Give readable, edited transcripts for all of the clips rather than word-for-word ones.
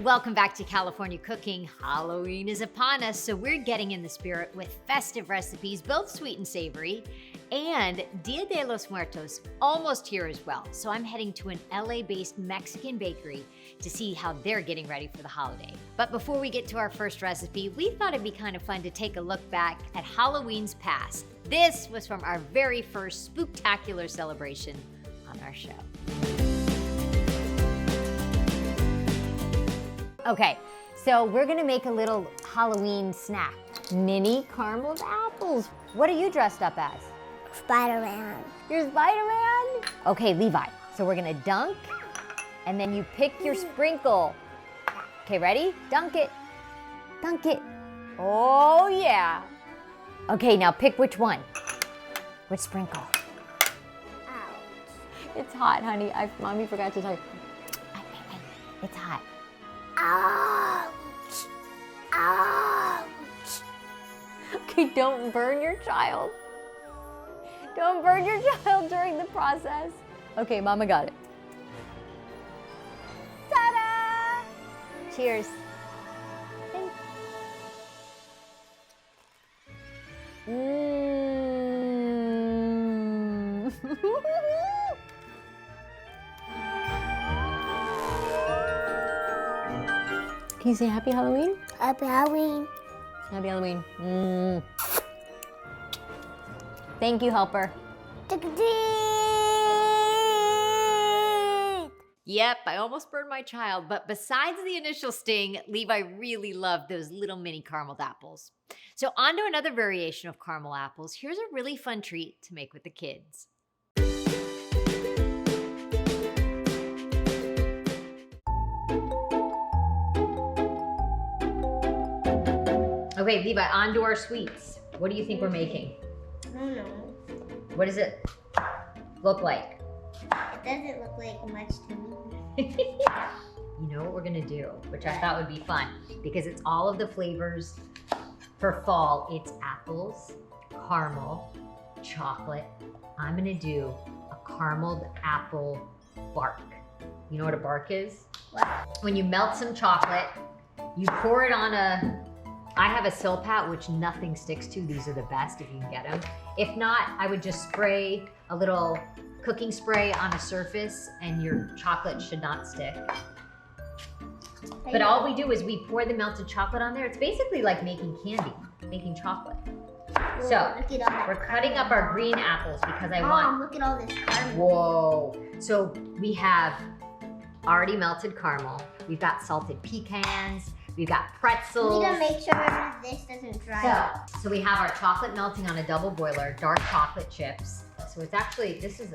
Welcome back to California Cooking. Halloween is upon us, so we're getting in the spirit with festive recipes, both sweet and savory, and Dia de los Muertos almost here as well. So I'm heading to an LA-based Mexican bakery to see how they're getting ready for the holiday. But before we get to our first recipe, we thought it'd be kind of fun to take a look back at Halloween's past. This was from our very first spooktacular celebration on our show. Okay, so we're gonna make a little Halloween snack. Mini carameled apples. What are you dressed up as? Spider-Man. You're Spider-Man? Okay, Levi, so we're gonna dunk, and then you pick your sprinkle. Okay, ready? Dunk it. Dunk it. Oh, yeah. Okay, now pick which one. Which sprinkle? Ouch. It's hot, honey. Mommy forgot to tell you. It's hot. Ouch. Ouch. Okay, don't burn your child. Don't burn your child during the process. Okay, Mama got it. Ta-da! Cheers. Mmm. Can you say Happy Halloween? Happy Halloween. Happy Halloween. Mm. Thank you, helper. Yep, I almost burned my child, but besides the initial sting, Levi really loved those little mini carameled apples. So on to another variation of caramel apples. Here's a really fun treat to make with the kids. Okay, Levi, on to our sweets. What do you think we're making? I don't know. What does it look like? It doesn't look like much to me. You know what we're gonna do, which I thought would be fun, because it's all of the flavors for fall. It's apples, caramel, chocolate. I'm gonna do a carameled apple bark. You know what a bark is? What? When you melt some chocolate, you pour it on I have a Silpat, which nothing sticks to. These are the best if you can get them. If not, I would just spray a little cooking spray on a surface and your chocolate should not stick. But all we do is we pour the melted chocolate on there. It's basically like making candy, making chocolate. Whoa, So we're cutting up our green apples because I want... look at all this caramel. Whoa. So we have already melted caramel. We've got salted pecans. We've got pretzels. We need to make sure this doesn't dry out. So we have our chocolate melting on a double boiler, dark chocolate chips. So it's actually, this is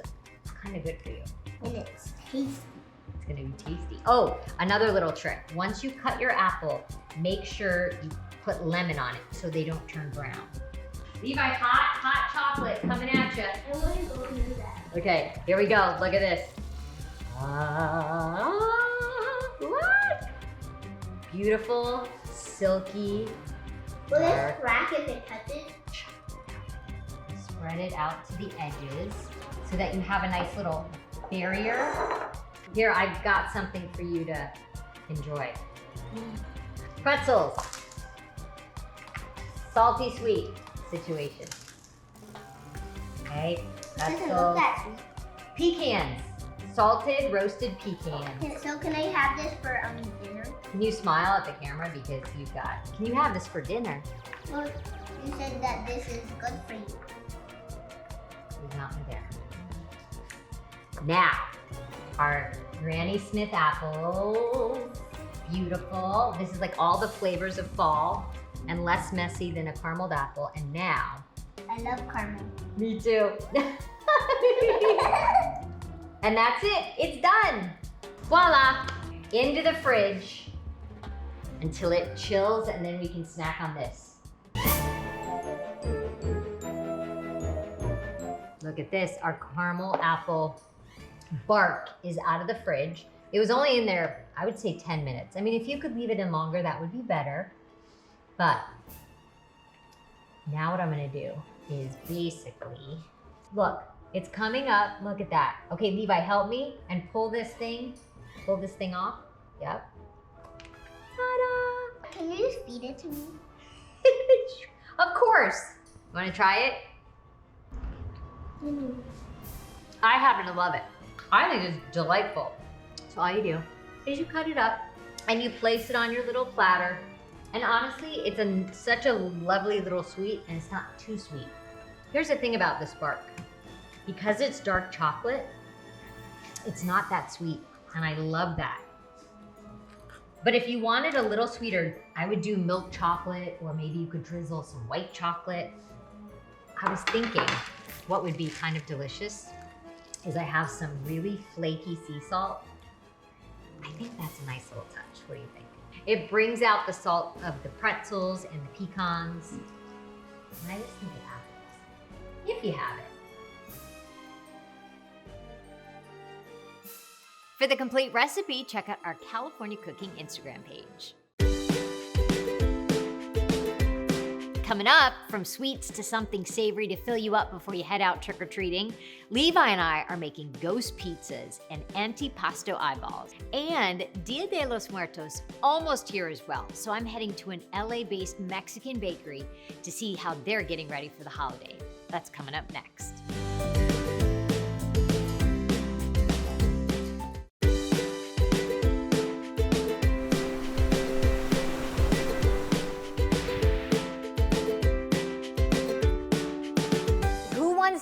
kind of good for you. And it's tasty. It's gonna be tasty. Oh, another little trick. Once you cut your apple, make sure you put lemon on it so they don't turn brown. Levi, hot chocolate coming at you. I want to go do that. Okay, here we go. Look at this. What? Beautiful, silky. Will it dark. crack if it touches? Spread it out to the edges so that you have a nice little barrier. Here, I've got something for you to enjoy. Pretzels. Salty sweet situation. Okay, Doesn't look pretzels. that sweet. Pecans. Salted roasted pecans. So can I have this for dinner? Can you smile at the camera because can you have this for dinner? Well, you said that this is good for you. He's not there. Now, our Granny Smith apples. Beautiful. This is like all the flavors of fall and less messy than a carameled apple. And now. I love caramel. Me too. And that's it. It's done. Voila. Into the fridge until it chills, and then we can snack on this. Look at this. Our caramel apple bark is out of the fridge. It was only in there, I would say 10 minutes. I mean, if you could leave it in longer, that would be better. But now what I'm gonna do is basically, look, it's coming up. Look at that. Okay, Levi, help me and pull this thing off. Yep. Ta-da! Can you just feed it to me? Of course. You want to try it? I happen to love it. I think it's delightful. So all you do is you cut it up and you place it on your little platter. And honestly, it's such a lovely little sweet, and it's not too sweet. Here's the thing about this bark. Because it's dark chocolate, it's not that sweet, and I love that. But if you wanted a little sweeter, I would do milk chocolate, or maybe you could drizzle some white chocolate. I was thinking what would be kind of delicious is I have some really flaky sea salt. I think that's a nice little touch. What do you think? It brings out the salt of the pretzels and the pecans. And I just think it happens. If you have it. For the complete recipe, check out our California Cooking Instagram page. Coming up, from sweets to something savory to fill you up before you head out trick-or-treating, Levi and I are making ghost pizzas and Antipasto eyeballs. And Dia de los Muertos almost here as well, so I'm heading to an LA-based Mexican bakery to see how they're getting ready for the holiday. That's coming up next.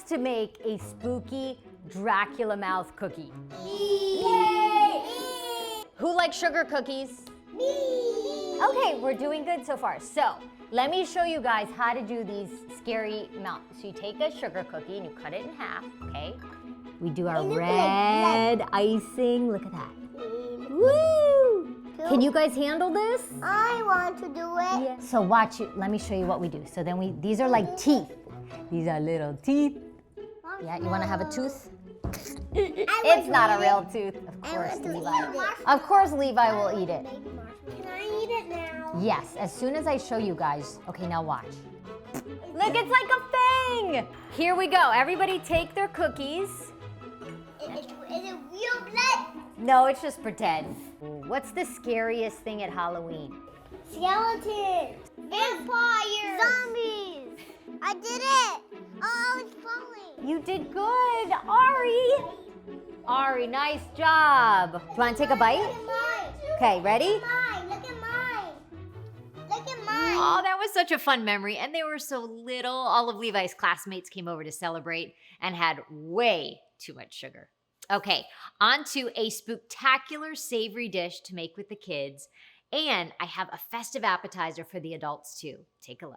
To make a spooky Dracula mouth cookie. Yay! Who likes sugar cookies? Me! Okay, we're doing good so far. So, let me show you guys how to do these scary mouths. So you take a sugar cookie and you cut it in half, okay? We do our red icing. Look at that. Woo! Can you guys handle this? I want to do it. Yeah. So watch it. Let me show you what we do. So then these are like teeth. These are little teeth. Yeah, you want to have a tooth? It's not a real tooth. Of course, Levi. Of course, Levi will eat it. Can I eat it now? Yes, as soon as I show you guys. Okay, now watch. Look, it's like a thing. Here we go. Everybody take their cookies. Is it real blood? No, it's just pretend. What's the scariest thing at Halloween? Skeletons. Vampires. Zombies. I did it. Oh, I was falling. You did good, Ari. Ari, nice job. Do you want to take a bite? Look at mine. Okay, ready? Look at mine. Look at mine. Look at mine. Oh, that was such a fun memory. And they were so little. All of Levi's classmates came over to celebrate and had way too much sugar. Okay, on to a spooktacular savory dish to make with the kids. And I have a festive appetizer for the adults too. Take a look.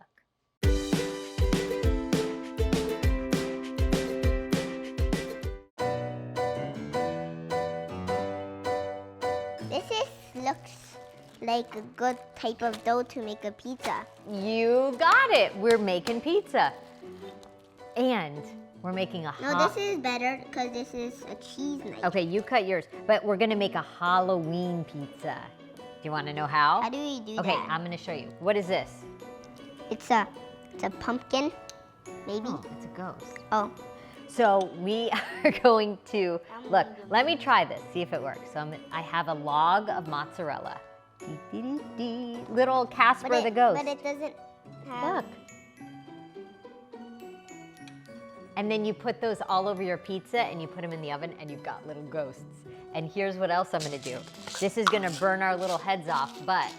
Looks like a good type of dough to make a pizza. You got it. We're making pizza. And we're making a No, this is better because this is a cheese knife. Okay, you cut yours. But we're going to make a Halloween pizza. Do you want to know how? How do we do that? Okay, I'm going to show you. What is this? It's a pumpkin, maybe. Oh, it's a ghost. Oh. So we are going to, look, let me try this, see if it works. So I have a log of mozzarella. Little Casper the ghost. But it doesn't have... Look. And then you put those all over your pizza and you put them in the oven and you've got little ghosts. And here's what else I'm gonna do. This is gonna burn our little heads off, but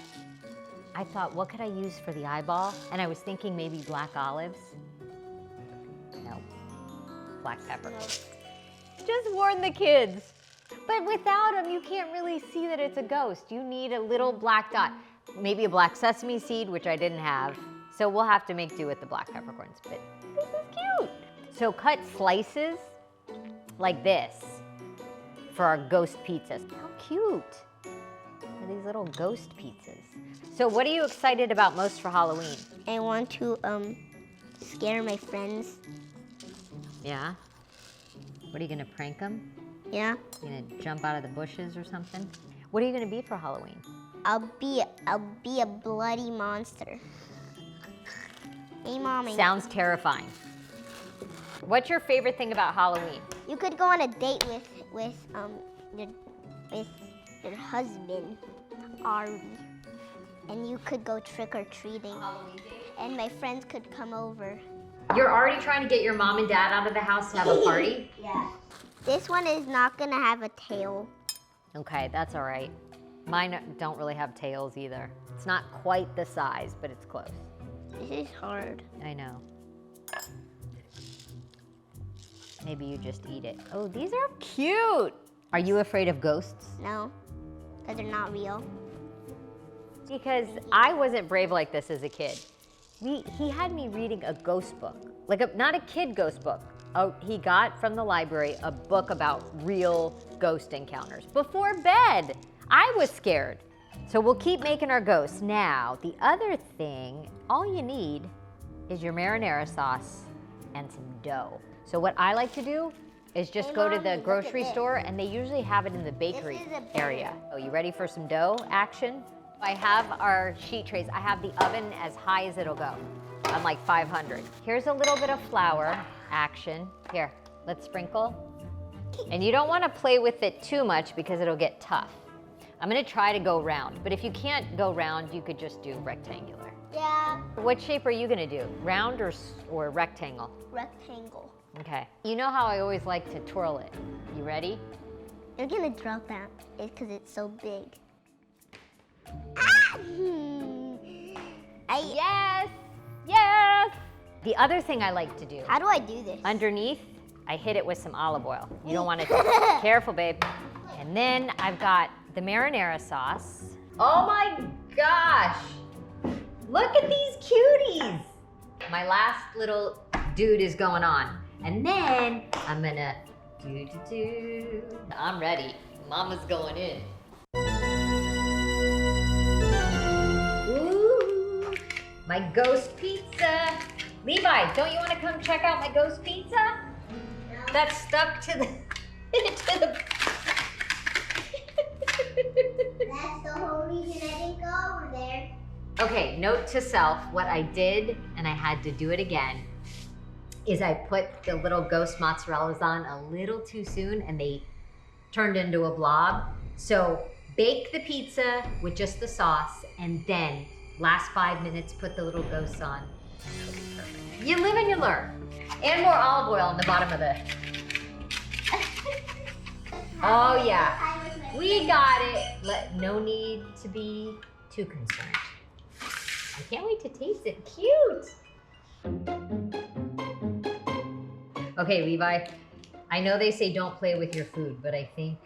I thought, what could I use for the eyeball? And I was thinking maybe black olives. No. Black pepper. Just warn the kids. But without them, you can't really see that it's a ghost. You need a little black dot. Maybe a black sesame seed, which I didn't have. So we'll have to make do with the black peppercorns. But this is cute. So cut slices like this for our ghost pizzas. How cute are these little ghost pizzas? So what are you excited about most for Halloween? I want to scare my friends. Yeah? What are you gonna prank them? Yeah. You gonna jump out of the bushes or something? What are you gonna be for Halloween? I'll be a bloody monster. Hey, Mommy. Sounds terrifying. What's your favorite thing about Halloween? You could go on a date with your husband, Ari. and you could go trick-or-treating. And my friends could come over. You're already trying to get your mom and dad out of the house to have a party? Yeah. This one is not gonna have a tail. Okay, that's all right. Mine don't really have tails either. It's not quite the size, but it's close. This is hard. I know. Maybe you just eat it. Oh, these are cute. Are you afraid of ghosts? No, because they're not real. Because I wasn't brave like this as a kid. He had me reading a ghost book, not a kid ghost book. Oh, he got from the library a book about real ghost encounters before bed. I was scared. So we'll keep making our ghosts. Now, the other thing, all you need is your marinara sauce and some dough. So what I like to do is just go to Mommy, the look grocery at this. store, and they usually have it in the bakery This is a area. Oh, you ready for some dough action? I have our sheet trays. I have the oven as high as it'll go. I'm like 500. Here's a little bit of flour action. Here, let's sprinkle. And you don't want to play with it too much because it'll get tough. I'm gonna try to go round, but if you can't go round, you could just do rectangular. Yeah. What shape are you gonna do? Round or rectangle? Rectangle. Okay. You know how I always like to twirl it. You ready? You're gonna drop that because it's so big. Ah! Yes! Yes! The other thing I like to do, How do I do this? underneath, I hit it with some olive oil. You don't want to, careful babe. And then I've got the marinara sauce. Oh my gosh! Look at these cuties! My last little dude is going on. And then I'm gonna do. I'm ready. Mama's going in. Ooh, my ghost pizza. Levi, don't you want to come check out my ghost pizza? No. That's stuck to the, to the. That's the whole reason I didn't go over there. Okay, note to self, what I did, and I had to do it again, is I put the little ghost mozzarellas on a little too soon and they turned into a blob. So bake the pizza with just the sauce and then last 5 minutes, put the little ghosts on. It'll be perfect. You live and you learn. And more olive oil on the bottom of the. Oh yeah, we got it. No need to be too concerned. I can't wait to taste it. Cute. Okay, Levi, I know they say don't play with your food, but I think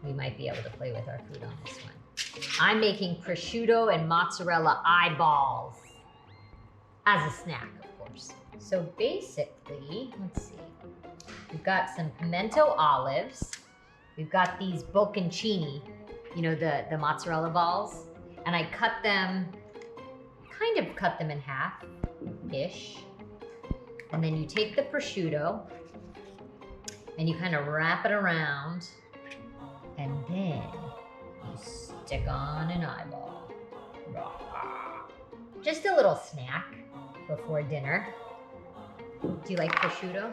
we might be able to play with our food on this one. I'm making prosciutto and mozzarella eyeballs as a snack, of course. So basically, let's see. We've got some pimento olives. We've got these bocconcini, you know, the mozzarella balls. And I cut them in half-ish. And then you take the prosciutto and you kind of wrap it around and then you stick on an eyeball. Just a little snack before dinner. Do you like prosciutto?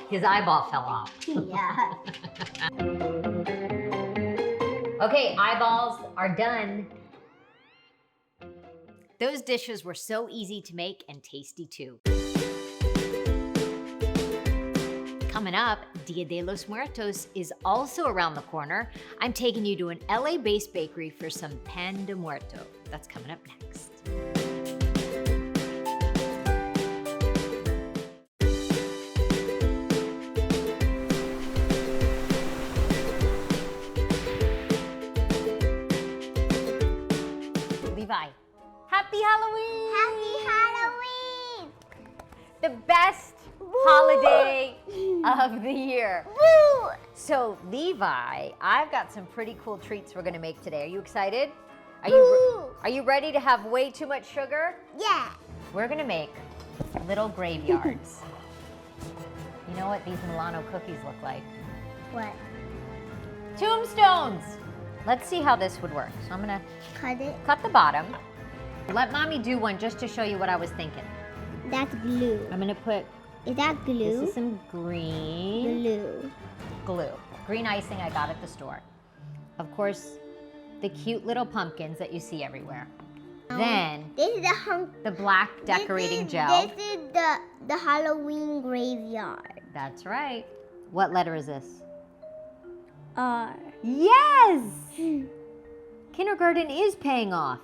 His eyeball fell off. Yeah. Okay, eyeballs are done. Those dishes were so easy to make and tasty too. Coming up, Dia de los Muertos is also around the corner. I'm taking you to an LA-based bakery for some pan de muerto. That's coming up next. Levi, happy Halloween! Happy Halloween! The best holiday of the year. Woo! So Levi, I've got some pretty cool treats we're gonna make today. Are you excited? Woo! Are you ready to have way too much sugar? Yeah. We're gonna make little graveyards. You know what these Milano cookies look like? What? Tombstones! Let's see how this would work. So I'm gonna Cut it. cut the bottom. Let mommy do one just to show you what I was thinking. That's glue. I'm gonna put, Is that glue? this is some green Glue. glue. Green icing I got at the store. Of course, the cute little pumpkins that you see everywhere. Then This is the black decorating gel. This is the Halloween graveyard. That's right. What letter is this? R. Yes! Kindergarten is paying off.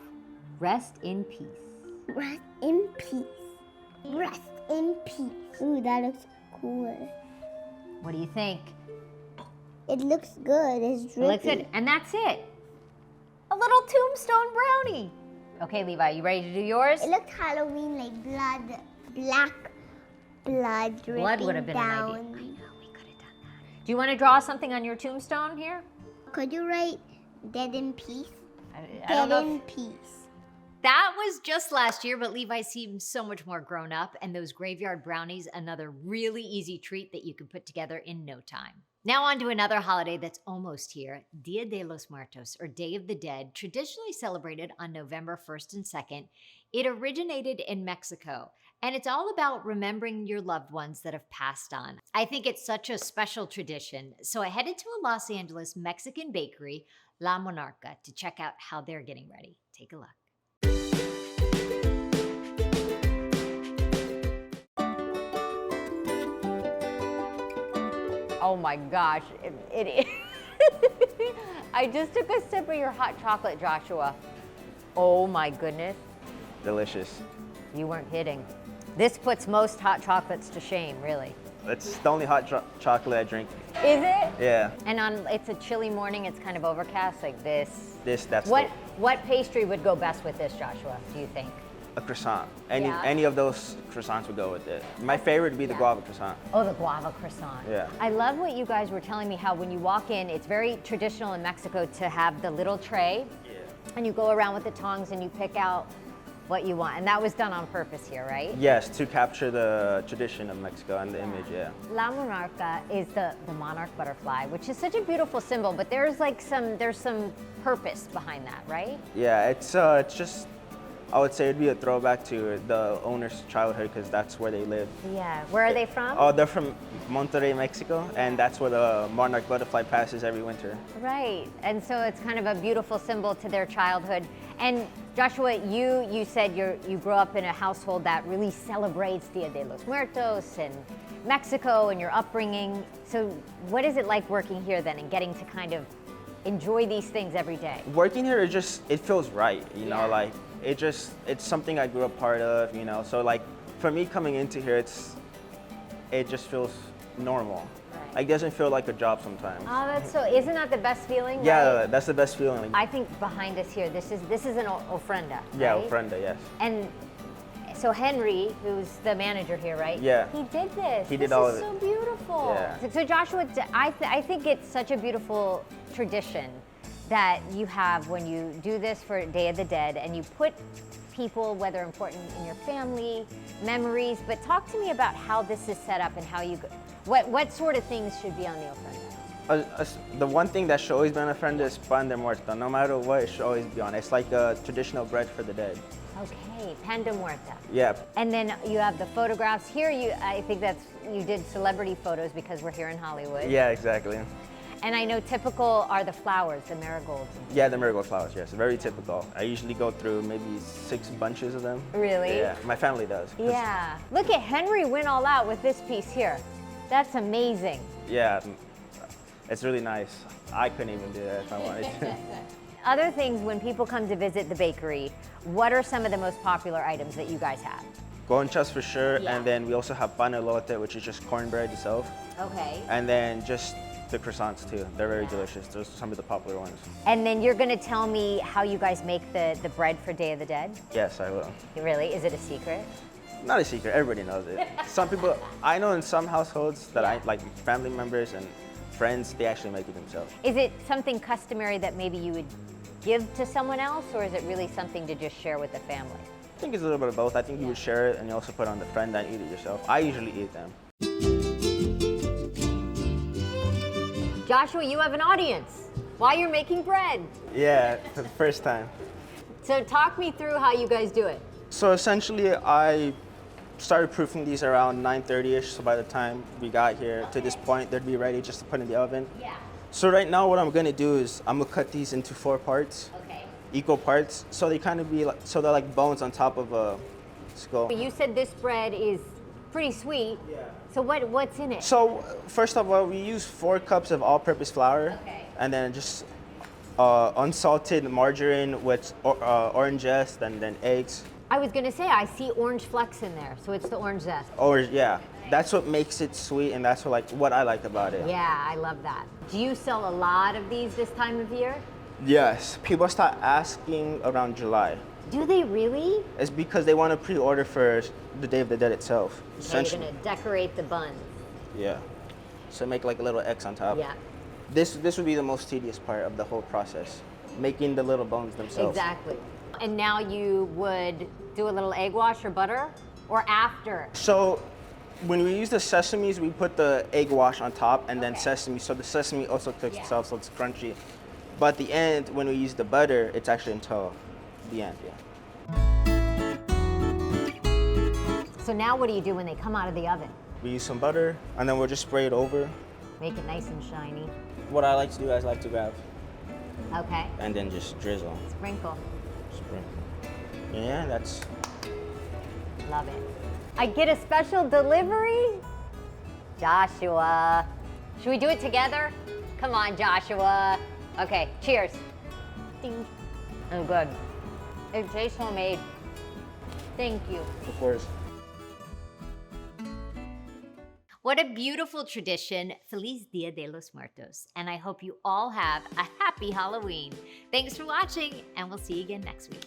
Rest in peace. Rest in peace. Rest in peace. Ooh, that looks cool. What do you think? It looks good. It's It drippy. looks good. And that's it. A little tombstone brownie. Okay, Levi, you ready to do yours? It looked Halloween, like blood, black blood dripping Blood would have been down. an idea. I know, we could have done that. Do you want to draw something on your tombstone here? Could you write dead in peace? I Dead don't know. in peace. That was just last year, but Levi seems so much more grown up, and those graveyard brownies, another really easy treat that you can put together in no time. Now on to another holiday that's almost here, Dia de los Muertos, or Day of the Dead, traditionally celebrated on November 1st and 2nd. It originated in Mexico, and it's all about remembering your loved ones that have passed on. I think it's such a special tradition, so I headed to a Los Angeles Mexican bakery, La Monarca, to check out how they're getting ready. Take a look. Oh my gosh, it is. I just took a sip of your hot chocolate, Joshua. Oh my goodness, Delicious. you weren't kidding. This puts most hot chocolates to shame, really. It's the only hot chocolate I drink. Is it? Yeah. And it's a chilly morning, it's kind of overcast like this. That's What pastry would go best with this, Joshua, do you think? a croissant. Yeah. Any of those croissants would go with it. My favorite would be the guava croissant. Oh, the guava croissant. Yeah. I love what you guys were telling me, how when you walk in, it's very traditional in Mexico to have the little tray, Yeah. and you go around with the tongs and you pick out what you want. And that was done on purpose here, right? Yes, to capture the tradition of Mexico and the image, yeah. La Monarca is the monarch butterfly, which is such a beautiful symbol, but there's some purpose behind that, right? Yeah, it's just, I would say it'd be a throwback to the owner's childhood because that's where they live. Yeah. Where are they from? Oh, they're from Monterrey, Mexico, and that's where the monarch butterfly passes every winter. Right. And so it's kind of a beautiful symbol to their childhood. And Joshua, you said you grew up in a household that really celebrates Dia de los Muertos and Mexico and your upbringing. So what is it like working here then and getting to kind of enjoy these things every day? Working here, it feels right, you know, Yeah. like it's something I grew up part of, you know. So like for me coming into here, it just feels normal. Right. Like, it doesn't feel like a job sometimes. Oh, isn't that the best feeling? Yeah, right? that's the best feeling. I think behind us here, this is an ofrenda. Yeah, right? ofrenda, yes. And so Henry, who's the manager here, right? Yeah. He did this. He did this all is of it. so beautiful. Yeah. So Joshua, I think it's such a beautiful tradition that you have when you do this for Day of the Dead and you put people, whether important in your family, memories, but talk to me about how this is set up and how what sort of things should be on the ofrenda. The one thing that should always be on ofrenda is pan de muerto. No matter what, it should always be on. It's like a traditional bread for the dead. Okay, pan de muerta. Yeah. And then you have the photographs. Here, I think you did celebrity photos because we're here in Hollywood. Yeah, exactly. And I know typical are the flowers, the marigolds. Yeah, the marigold flowers, yes, very typical. I usually go through maybe 6 bunches of them. Really? Yeah, my family does. Yeah. Look at Henry went all out with this piece here. That's amazing. Yeah, it's really nice. I couldn't even do that if I wanted to. Other things, when people come to visit the bakery, what are some of the most popular items that you guys have? Conchas for sure, Yeah. and then we also have pan elote, which is just cornbread itself. Okay. And then just the croissants too. They're very delicious. Those are some of the popular ones. And then you're gonna tell me how you guys make the bread for Day of the Dead? Yes, I will. Really? Is it a secret? Not a secret, everybody knows it. Some people, I know in some households that I, like family members and friends, they actually make it themselves. Is it something customary that maybe you would give to someone else, or is it really something to just share with the family? I think it's a little bit of both. I think you would share it and you also put it on the friend and eat it yourself. I usually eat them. Joshua, you have an audience while you're making bread. Yeah, for the first time. So talk me through how you guys do it. So essentially, I started proofing these around 9:30ish. So by the time we got here to this point, they'd be ready just to put in the oven. Yeah. So right now what I'm gonna do is I'm gonna cut these into 4 parts, Okay. equal parts, so they kind of be like, so they're like bones on top of a skull. You said this bread is pretty sweet. Yeah. So what's in it? So first of all, we use 4 cups of all-purpose flour, Okay. and then just unsalted margarine with orange zest, and then eggs. I was gonna say, I see orange flecks in there, so it's the orange zest. Or yeah, that's what makes it sweet, and that's what I like about it. Yeah, I love that. Do you sell a lot of these this time of year? Yes, people start asking around July. Do they really? It's because they want to pre-order for the Day of the Dead itself. So you're Essentially. gonna decorate the buns. Yeah. So make like a little X on top. Yeah, This would be the most tedious part of the whole process, making the little bones themselves. exactly. And now you would do a little egg wash or butter, or after? So when we use the sesames, we put the egg wash on top and then Okay. sesame. So the sesame also cooks Yeah. itself, so it's crunchy. But at the end, when we use the butter, it's actually until the end. Yeah. So now what do you do when they come out of the oven? We use some butter, and then we'll just spray it over. Make it nice and shiny. What I like to do is I like to grab Okay, and then just drizzle. sprinkle. Sprinkle. Yeah, that's. Love it. I get a special delivery? Joshua. Should we do it together? Come on, Joshua. Okay, cheers. Ding. Oh, good. It tastes homemade. Thank you. Of course. What a beautiful tradition. Feliz Dia de los Muertos. And I hope you all have a happy Halloween. Thanks for watching, and we'll see you again next week.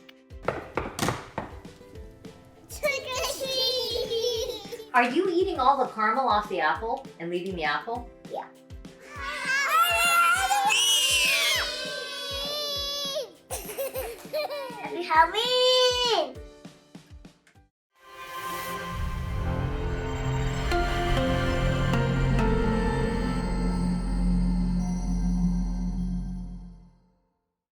Trick or treat! Are you eating all the caramel off the apple and leaving the apple? Yeah. Happy Halloween!